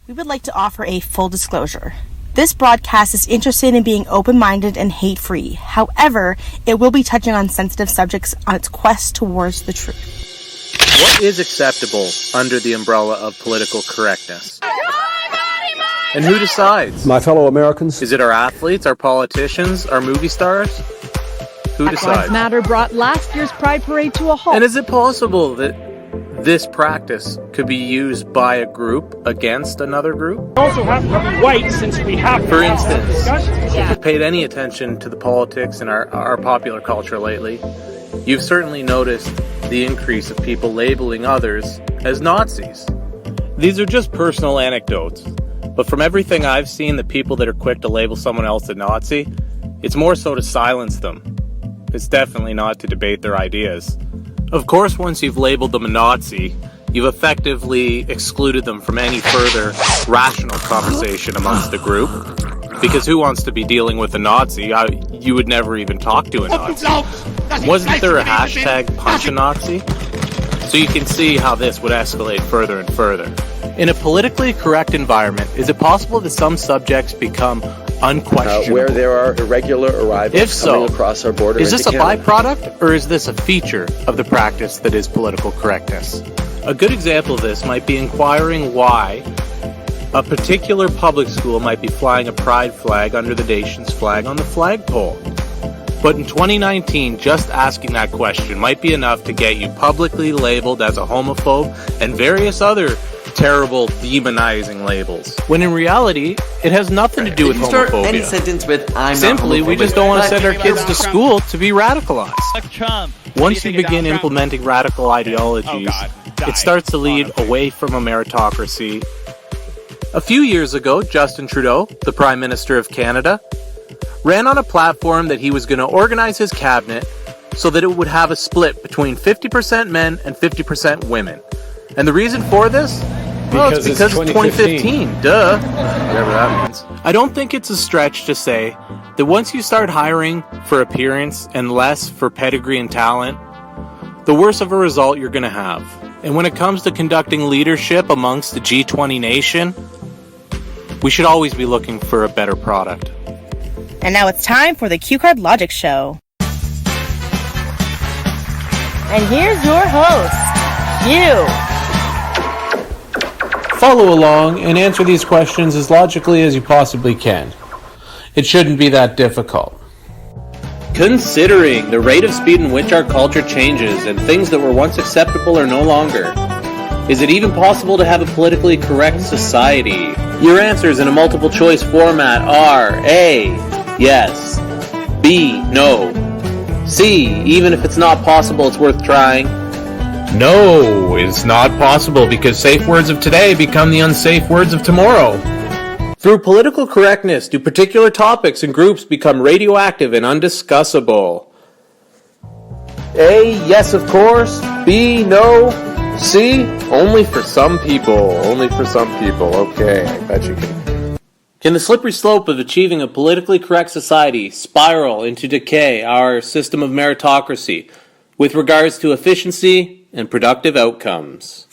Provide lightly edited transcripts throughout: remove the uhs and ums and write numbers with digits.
We would like to offer a full disclosure. This broadcast is interested in being open-minded and hate-free. However, it will be touching on sensitive subjects on its quest towards the truth. What is acceptable under the umbrella of political correctness? And who decides? My fellow Americans. Is it our athletes, our politicians, our movie stars? Who decides? Black Lives Matter brought last year's Pride Parade to a halt. And is it possible that this practice could be used by a group against another group? We also have to be white since we have. For instance, if you've paid any attention to the politics in our popular culture lately, you've certainly noticed the increase of people labeling others as Nazis. These are just personal anecdotes, but from everything I've seen, the people that are quick to label someone else a Nazi, it's more so to silence them. It's definitely not to debate their ideas. Of course, once you've labeled them a Nazi, you've effectively excluded them from any further rational conversation amongst the group. Because who wants to be dealing with a Nazi? You would never even talk to a Nazi. Wasn't there a hashtag punch a Nazi? So you can see how this would escalate further and further. In a politically correct environment, is it possible that some subjects become unquestionable? Where there are irregular arrivals coming across our border. Is this a Canada. byproduct, or is this a feature of the practice that is political correctness? A good example of this might be inquiring why a particular public school might be flying a pride flag under the nation's flag on the flagpole. But in 2019, just asking that question might be enough to get you publicly labeled as a homophobe and various other terrible demonizing labels. When in reality, it has nothing to do with start homophobia. any sentence with "I'm Simply, not we just don't want to send our kids to school to be radicalized. Trump. Once you begin implementing radical ideologies, it starts to lead away from a meritocracy. A few years ago, Justin Trudeau, the Prime Minister of Canada, ran on a platform that he was going to organize his cabinet so that it would have a split between 50% men and 50% women. And the reason for this? Well, it's because it's 2015. Duh. Whatever that means. I don't think it's a stretch to say that once you start hiring for appearance and less for pedigree and talent, the worse of a result you're going to have. And when it comes to conducting leadership amongst the G20 nation, we should always be looking for a better product. And now it's time for the Cue Card Logic Show. And here's your host, Q. Follow along and answer these questions as logically as you possibly can. It shouldn't be that difficult. Considering the rate of speed in which our culture changes and things that were once acceptable are no longer, is it even possible to have a politically correct society? Your answers in a multiple choice format are A, yes, B, no, C, even if it's not possible, it's worth trying. No, it's not possible because safe words of today become the unsafe words of tomorrow. Through political correctness, do particular topics and groups become radioactive and undiscussable? A, yes of course, B, no, C, only for some people. Only for some people, okay, I bet you can. Can the slippery slope of achieving a politically correct society spiral into decay our system of meritocracy with regards to efficiency and productive outcomes?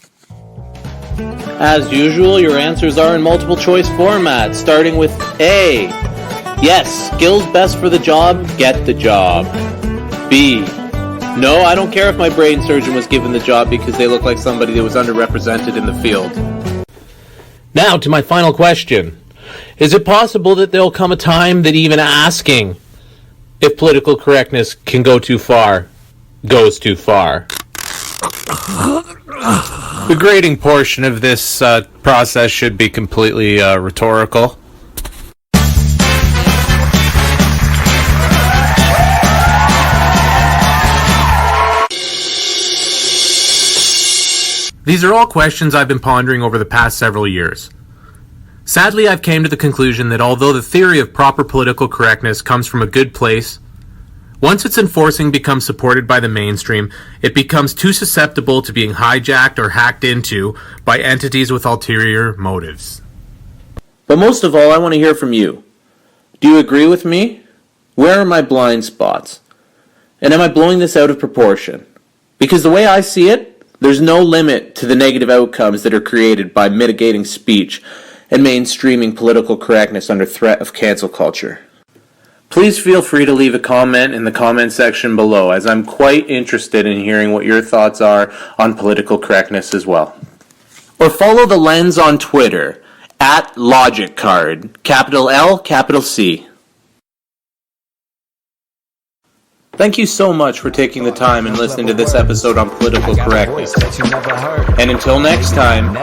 As usual, your answers are in multiple choice format, starting with A. Yes, skills best for the job, get the job. B. No, I don't care if my brain surgeon was given the job because they look like somebody that was underrepresented in the field. Now to my final question. Is it possible that there'll come a time that even asking if political correctness can go too far goes too far? The grading portion of this process should be completely rhetorical. These are all questions I've been pondering over the past several years. Sadly, I've came to the conclusion that although the theory of proper political correctness comes from a good place, once its enforcing becomes supported by the mainstream, it becomes too susceptible to being hijacked or hacked into by entities with ulterior motives. But most of all, I want to hear from you. Do you agree with me? Where are my blind spots? And am I blowing this out of proportion? Because the way I see it, there's no limit to the negative outcomes that are created by mitigating speech and mainstreaming political correctness under threat of cancel culture. Please feel free to leave a comment in the comment section below, as I'm quite interested in hearing what your thoughts are on political correctness as well. Or follow The Lens on Twitter, @LogicCard, capital L, capital C. Thank you so much for taking the time and listening to this episode on political correctness. And until next time,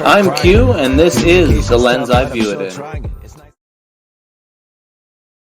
I'm Q, and this is The Lens I View It In.